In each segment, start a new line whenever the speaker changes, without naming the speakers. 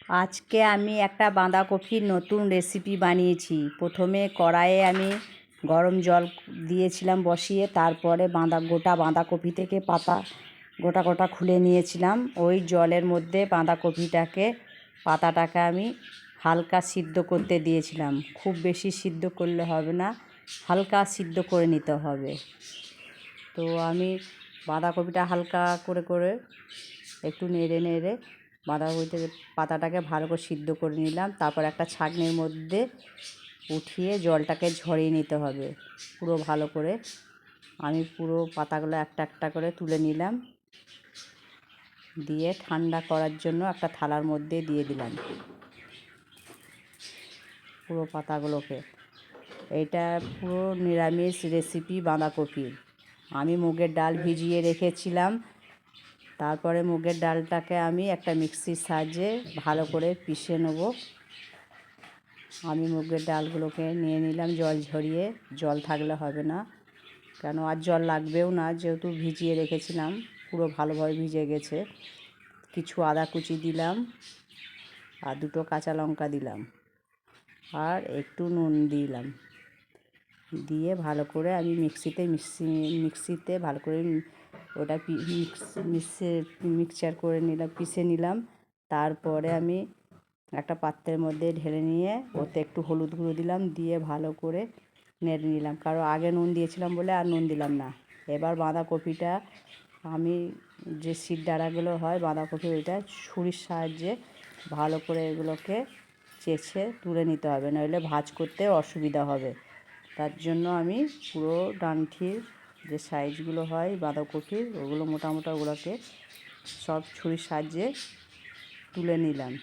আজকে আমি একটা বাঁধাকপির নতুন রেসিপি বানিয়েছি। প্রথমে কড়াইয়ে আমি গরম জল দিয়েছিলাম বসিয়ে, তারপরে গোটা বাঁধাকপি থেকে পাতা গোটা গোটা খুলে নিয়েছিলাম। ওই জলের মধ্যে পাতাটাকে আমি হালকা সিদ্ধ করতে দিয়েছিলাম। খুব বেশি সিদ্ধ করলে হবে না, হালকা সিদ্ধ করে নিতে হবে। তো আমি বাঁধাকপিটা হালকা করে করে একটু নেড়ে নেড়ে পাতাটাকে ভালো করে সিদ্ধ করে নিলাম। তারপর একটা ছাঁকনির মধ্যে উঠিয়ে জলটাকে ঝরিয়ে নিতে হবে পুরো ভালো করে। আমি পুরো পাতাগুলো একটা একটা করে তুলে নিলাম, দিয়ে ঠান্ডা করার জন্য একটা থালার মধ্যে দিয়ে দিলাম পুরো পাতাগুলোকে। এইটা পুরো নিরামিষ রেসিপি বাঁধাকপির। আমি মুগের ডাল ভিজিয়ে রেখেছিলাম, তারপরে মুগের ডালটাকে আমি একটা মিক্সির সাহায্যে ভালো করে পিষে নেব। আমি মুগের ডালগুলোকে নিয়ে নিলাম জল ঝরিয়ে। জল থাকলে হবে না, কেন আর জল লাগবেও না, যেহেতু ভিজিয়ে রেখেছিলাম পুরো ভালোভাবে ভিজে গেছে। কিছু আদা কুচি দিলাম আর দুটো কাঁচা লঙ্কা দিলাম আর একটু নুন দিলাম, দিয়ে ভালো করে আমি মিক্সিতে ভালো করে ওটা মিক্সচার করে নিলাম, পিষে নিলাম। তারপরে আমি একটা পাত্রের মধ্যে ঢেলে নিয়ে ওতে একটু হলুদ গুঁড়ো দিলাম, দিয়ে ভালো করে নেড়ে নিলাম। কারণ আগে নুন দিয়েছিলাম বলে আর নুন দিলাম না। এবার বাঁধাকপিটা আমি যে শিরদাঁড়াগুলো হয় বাঁধাকপি, ওইটা ছুরির সাহায্যে ভালো করে এগুলোকে চেঁচে তুলে নিতে হবে, নইলে ভাজ করতে অসুবিধা হবে। তার জন্য আমি পুরো ডাঁটির যে সাইজগুলো হয় বাঁধাকপির, ওগুলো মোটা মোটা, ওগুলোকে সব ছুরির সাহায্যে তুলে নিলাম,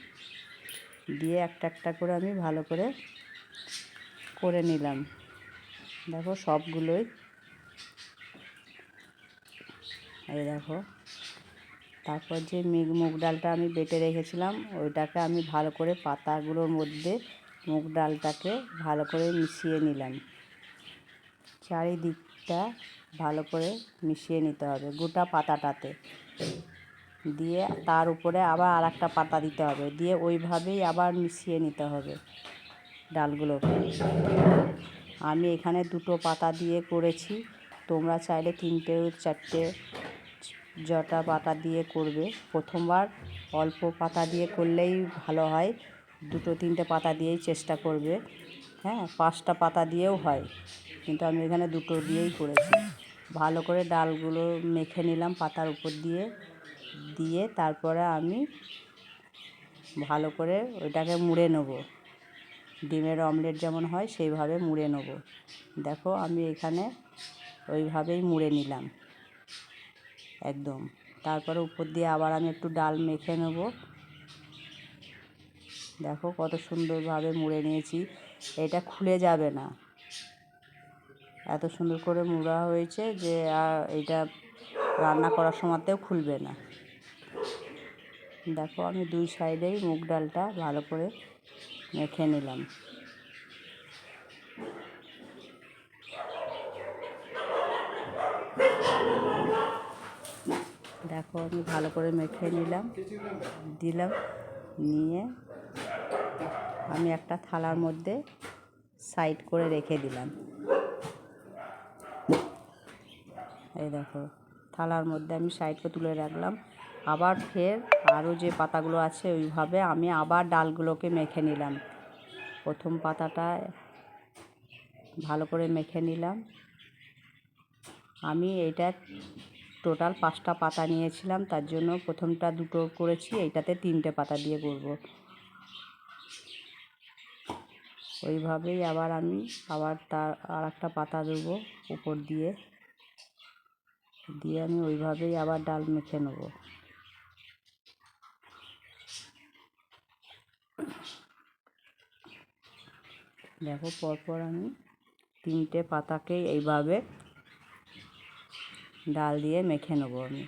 দিয়ে একটা একটা করে আমি ভালো করে করে নিলাম। দেখো সবগুলোই, এই দেখো। তারপর যে মুগ ডালটা আমি বেটে রেখেছিলাম, ওইটাকে আমি ভালো করে পাতাগুলোর মধ্যে মুগ ডালটাকে ভালো করে মিশিয়ে নিলাম। চারিদিকটা ভালো করে মিশিয়ে নিতে হবে গোটা পাতাটাতে, দিয়ে তার উপরে আবার আর একটা পাতা দিতে হবে, দিয়ে ওইভাবেই আবার মিশিয়ে নিতে হবে ডালগুলোকে। আমি এখানে দুটো পাতা দিয়ে করেছি, তোমরা চাইলে 3টে 4টে যটা পাতা দিয়ে করবে। প্রথমবার অল্প পাতা দিয়ে করলেই ভালো হয়, 2-3টে পাতা দিয়েই চেষ্টা করবে। হ্যাঁ, 5টা পাতা দিয়েও হয়, কিন্তু আমি এখানে 2টো দিয়েই করেছি। ভালো করে ডালগুলো মেখে নিলাম পাতার উপর দিয়ে তারপরে আমি ভালো করে ওইটাকে মুড়ে নেব। ডিমের অমলেট যেমন হয় সেইভাবে মুড়ে নেব। দেখো আমি এখানে ওইভাবেই মুড়ে নিলাম একদম। তারপরে উপর দিয়ে আবার আমি একটু ডাল মেখে নেব। দেখো কত সুন্দরভাবে মুড়ে নিয়েছি, এটা খুলে যাবে না, এত সুন্দর করে মুড়া হয়েছে যে আর এটা রান্না করার সময়তেও খুলবে না। দেখো আমি 2 সাইডেই মুগ ডালটা ভালো করে মেখে নিলাম। দেখো আমি ভালো করে মেখে দিলাম, নিয়ে আমি একটা থালার মধ্যে সাইড করে রেখে দিলাম। এই দেখো থালার মধ্যে আমি সাইড করে তুলে রাখলাম। আবার ফের আরও যে পাতাগুলো আছে ওইভাবে আমি আবার ডালগুলোকে মেখে নিলাম। প্রথম পাতাটা ভালো করে মেখে নিলাম। আমি এইটা টোটাল 5টা পাতা নিয়েছিলাম, তার জন্য প্রথমটা 2টো করেছি, এইটাতে 3টে পাতা দিয়ে করব। ওইভাবেই আবার আমি তার আর একটা পাতা দেবো উপর দিয়ে আমি ওইভাবেই আবার ডাল মেখে নেব। দেখো পরপর আমি 3টে পাতাকে এইভাবে ডাল দিয়ে মেখে নেব আমি।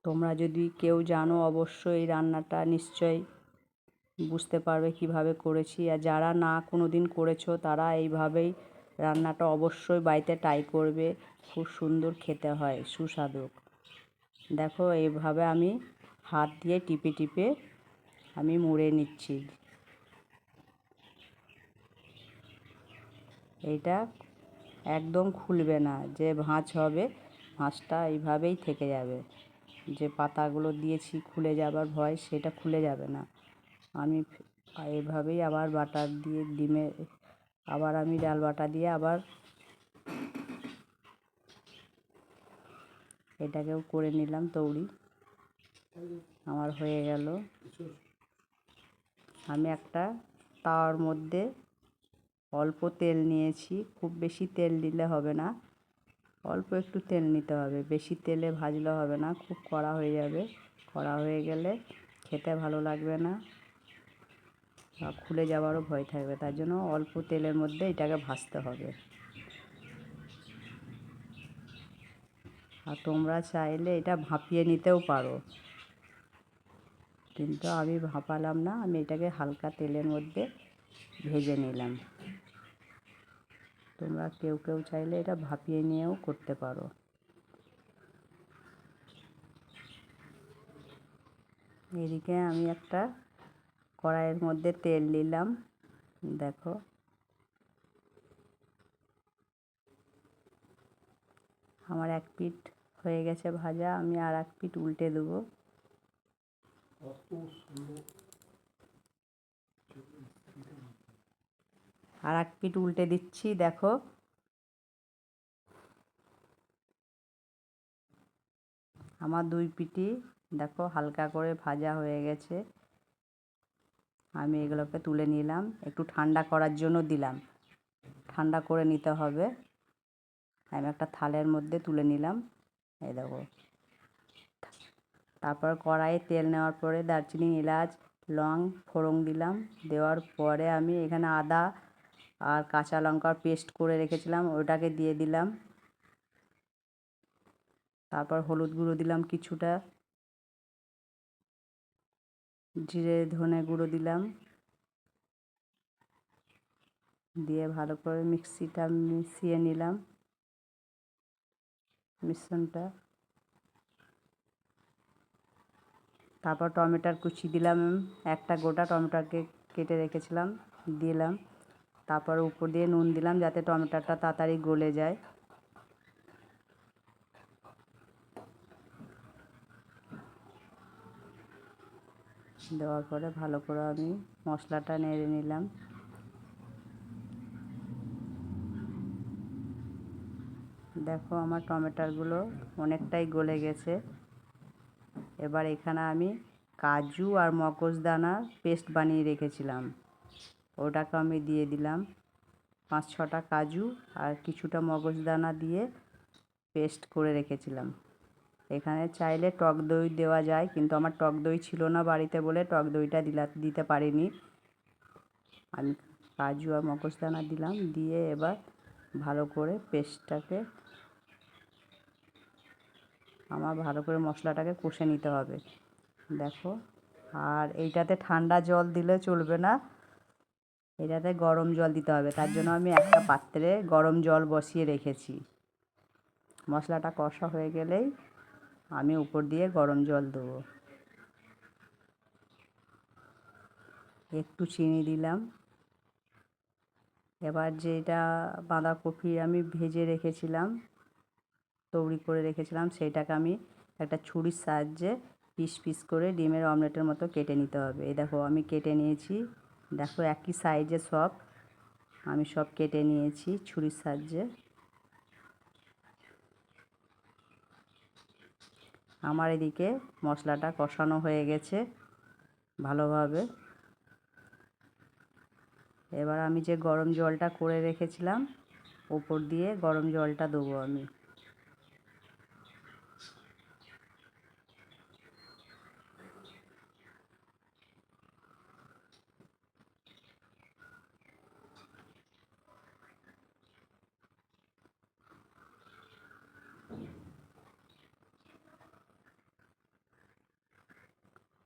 তোমরা যদি কেউ জানো অবশ্যই রান্নাটা নিশ্চয়ই বুঝতে পারবে কিভাবে করেছি, আর যারা না কোনো দিন করেছো তারা এইভাবেই রান্নাটা অবশ্যই বাড়িতে ট্রাই করবে। খুব সুন্দর খেতে হয়, সুস্বাদু। দেখো এইভাবে আমি হাত দিয়ে টিপে টিপে আমি মুড়ে নিচ্ছি। এইটা একদম খুলবে না, যে ভাঁজ হবে ভাঁজটা এইভাবেই থেকে যাবে। যে পাতাগুলো দিয়েছি খুলে যাবার ভয়, সেটা খুলে যাবে না। আমি এভাবেই আবার বাটার দিয়ে আবার আমি ডাল বাটা দিয়ে আবার এটাকেও করে নিলাম তৈরি। আমার হয়ে গেল। আমি একটা তাওয়ার মধ্যে অল্প তেল নিয়েছি, খুব বেশি তেল দিলে হবে না, অল্প একটু তেল নিতে হবে। বেশি তেলে ভাজলে হবে না, খুব কড়া হয়ে যাবে। কড়া হয়ে গেলে খেতে ভালো লাগবে না, খুলে যাওয়ারও ভয় থাকবে। তার জন্য অল্প তেলের মধ্যে এটাকে ভাজতে হবে। আর তোমরা চাইলে এটা ভাপিয়ে নিতেও পারো, কিন্তু আমি ভাপালাম না, আমি এটাকে হালকা তেলের মধ্যে ভেজে নিলাম। তোমরা কেউ কেউ চাইলে এটা ভাপিয়ে নিয়েও করতে পারো। এদিকে আমি একটা কড়াইয়ের মধ্যে তেল নিলাম। দেখো আমার এক পিঠ হয়ে গেছে ভাজা, আমি আর এক পিঠ উল্টে দেবো। আর এক পিঠ উল্টে দিচ্ছি। দেখো আমার দুই পিঠই দেখো হালকা করে ভাজা হয়ে গেছে। আমি এগুলোকে তুলে নিলাম, একটু ঠান্ডা করার জন্য দিলাম, ঠান্ডা করে নিতে হবে। আমি একটা থালের মধ্যে তুলে নিলাম। এই দেখো, তারপর কড়াইয়ে তেল নেওয়ার পরে দারচিনি, এলাচ, লং, ফোড়ন দিলাম। দেওয়ার পরে আমি এখানে আদা আর কাঁচা লঙ্কার পেস্ট করে রেখেছিলাম, ওটাকে দিয়ে দিলাম। তারপর হলুদ গুঁড়ো দিলাম কিছুটা, জিরে ধনে গুঁড়ো দিলাম, দিয়ে ভালো করে মিক্সিটা মিশিয়ে নিলাম মিশ্রণটা। তারপর টমেটোর কুচি দিলাম, একটা গোটা টমেটোকে কেটে রেখেছিলাম দিলাম। তারপর উপর দিয়ে নুন দিলাম যাতে টমেটোটা তাড়াতাড়ি গলে যায়। দেওয়ার পরে ভালো করে আমি মশলাটা নেড়ে নিলাম। দেখো আমার টমেটোগুলো অনেকটাই গলে গেছে। এবার এখানে আমি কাজু আর মগজদানা পেস্ট বানিয়ে রেখেছিলাম, ওটাকে আমি দিয়ে দিলাম। 5-6টা কাজু আর কিছুটা মগজদানা দিয়ে পেস্ট করে রেখেছিলাম। এখানে চাইলে টক দই দেওয়া যায়, কিন্তু আমার টক দই ছিল না বাড়িতে বলে টক দইটা দিতে পারিনি। আমি কাজু আর মগজদানা দিলাম, দিয়ে এবার ভালো করে পেস্টটাকে আমার ভালো করে মশলাটাকে কষে নিতে হবে। দেখো, আর এইটাতে ঠান্ডা জল দিলে চলবে না, এটাতে গরম জল দিতে হবে। তার জন্য আমি একটা পাত্রে গরম জল বসিয়ে রেখেছি। মশলাটা কষা হয়ে গেলেই আমি উপর দিয়ে গরম জল দেবো। একটু চিনি দিলাম। এবার যেটা বাঁধাকপি আমি ভেজে রেখেছিলাম, তৈরি করে রেখেছিলাম, সেইটাকে আমি একটা ছুরির সাহায্যে পিস পিস করে ডিমের অমলেটের মতো কেটে নিতে হবে। এই দেখো আমি কেটে নিয়েছি। দেখো একই সাইজে সব আমি সব কেটে নিয়েছি ছুরির সাহায্যে। আমার এদিকে মশলাটা কষানো হয়ে গেছে ভালোভাবে। এবার আমি যে গরম জলটা করে রেখেছিলাম উপর দিয়ে গরম জলটা দেবো আমি।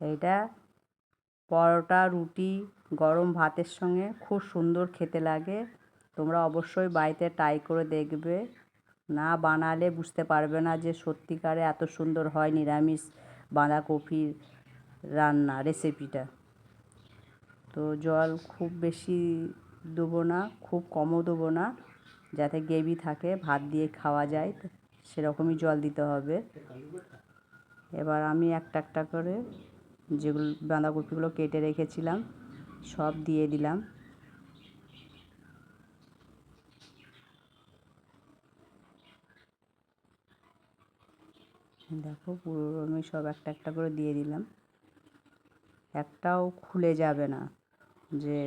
এইটা পরোটা, রুটি, গরম ভাতের সঙ্গে খুব সুন্দর খেতে লাগে। তোমরা অবশ্যই বাড়িতে ট্রাই করে দেখবে। না বানালে বুঝতে পারবে না যে সত্যিকারে এত সুন্দর হয় নিরামিষ বাঁধাকপির রান্না রেসিপিটা। তো জল খুব বেশি দেবো না, খুব কমও দেবো না, যাতে গ্রেভি থাকে, ভাত দিয়ে খাওয়া যায় সেরকমই জল দিতে হবে। এবার আমি একটা একটা করে যেগুলো বাঁধাকপিগুলো কেটে রেখেছিলাম সব দিয়ে দিলাম। দেখো পুরো আমি সব একটা একটা করে দিয়ে দিলাম। একটাও খুলে যাবে না, যে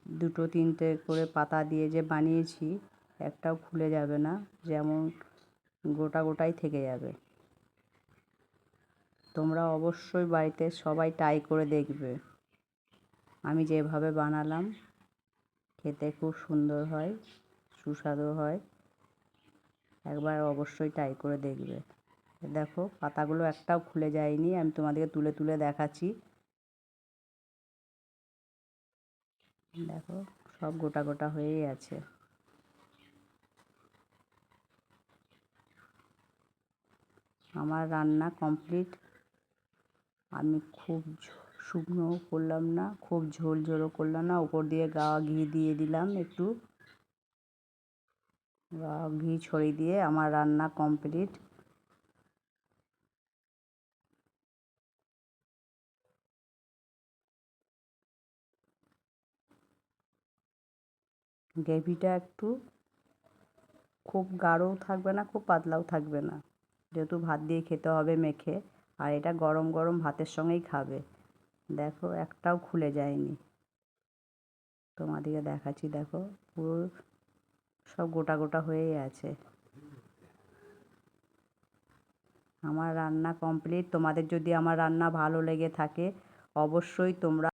দুটো তিনটে করে পাতা দিয়ে যে বানিয়েছি একটাও খুলে যাবে না, যেমন গোটা গোটাই থেকে যাবে। তোমরা অবশ্যই বাড়িতে সবাই ট্রাই করে দেখবে। আমি যেভাবে বানালাম খেতে খুব সুন্দর হয়, সুস্বাদু হয়। একবার অবশ্যই ট্রাই করে দেখবে। দেখো পাতাগুলো একটাও খুলে যায়নি, আমি তোমাদেরকে তুলে তুলে দেখাচ্ছি। দেখো সব গোটা গোটা হয়েই আছে। আমার রান্না কমপ্লিট। আমি খুব শুকনোও করলাম না, খুব ঝোল ঝোলও করলাম না, উপর দিয়ে গাওয়া ঘি দিয়ে দিলাম একটু, গাওয়া ঘি ছড়িয়ে দিয়ে আমার রান্না কমপ্লিট। গ্রেভিটা একটু খুব গাঢ়ও থাকবে না, খুব পাতলাও থাকবে না, যেহেতু ভাত দিয়ে খেতে হবে মেখে, আর এটা গরম গরম ভাতের সঙ্গেই খাবে। দেখো একটাও খুলে যায়নি, তোমাদেরকে দেখাচ্ছি। দেখো পুরো সব গোটা গোটা হয়েই আছে। আমার রান্না কমপ্লিট। তোমাদের যদি আমার রান্না ভালো লেগে থাকে অবশ্যই তোমরা